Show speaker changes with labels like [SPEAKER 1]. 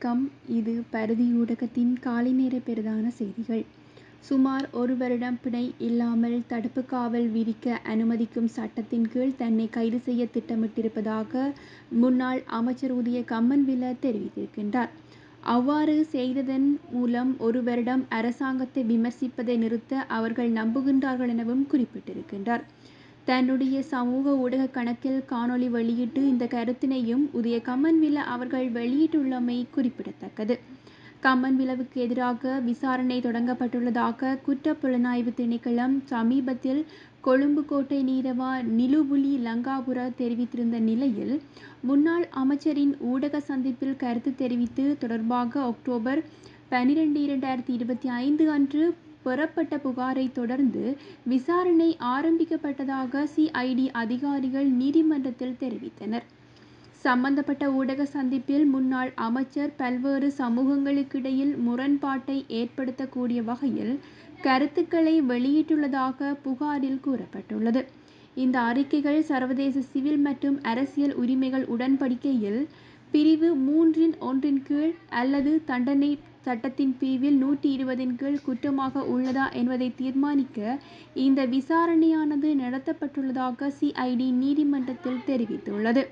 [SPEAKER 1] வணக்கம். இது பரதி ஊடகத்தின் காலை நேர பிரதான செய்திகள். சுமார் 1 வருடம் பிணை இல்லாமல் தடுப்பு காவல் விதிக்க அனுமதிக்கும் சட்டத்தின் கீழ் தன்னை கைது செய்ய திட்டமிட்டிருப்பதாக முன்னாள் அமைச்சர் உதய கம்மன்பில தெரிவித்திருக்கின்றார். அவ்வாறு செய்ததன் மூலம் 1 வருடம் அரசாங்கத்தை விமர்சிப்பதை நிறுத்த அவர்கள் நம்புகின்றார்கள் எனவும் குறிப்பிட்டிருக்கின்றார். தன்னுடைய சமூக ஊடக கணக்கில் காணொளி வெளியிட்டு இந்த கருத்தினையும் உதய கம்மன்பில அவர்கள் வெளியிட்டுள்ளமை குறிப்பிடத்தக்கது. கம்மன்பிலவுக்கு எதிராக விசாரணை தொடங்கப்பட்டுள்ளதாக குற்றப்புலனாய்வு திணைக்களம் சமீபத்தில் கொழும்பு கோட்டை நீதவா நிலுபுலி லங்காபுர தெரிவித்திருந்த நிலையில், முன்னாள் அமைச்சரின் ஊடக சந்திப்பில் கருத்து தெரிவித்து தொடர்பாக அக்டோபர் 12, 2025 அன்று பெறப்பட்ட புகாரை தொடர்ந்து விசாரணை ஆரம்பிக்கப்பட்டதாக சிஐடி அதிகாரிகள் நீதிமன்றத்தில் தெரிவித்தனர். சம்பந்தப்பட்ட ஊடக சந்திப்பில் முன்னாள் அமைச்சர் பல்வேறு சமூகங்களுக்கிடையில் முரண்பாட்டை ஏற்படுத்தக்கூடிய வகையில் கருத்துக்களை வெளியிட்டுள்ளதாக புகாரில் கூறப்பட்டுள்ளது. இந்த அறிக்கைகள் சர்வதேச சிவில் மற்றும் அரசியல் உரிமைகள் உடன்படிக்கையில் பிரிவு 3(1) கீழ் அல்லது தண்டனை சட்டத்தின் பிரிவில் 120 கீழ் குற்றமாக உள்ளதா என்பதை தீர்மானிக்க இந்த விசாரணையானது நடத்தப்பட்டுள்ளதாக சிஐடி நீதிமன்றத்தில் தெரிவித்துள்ளது.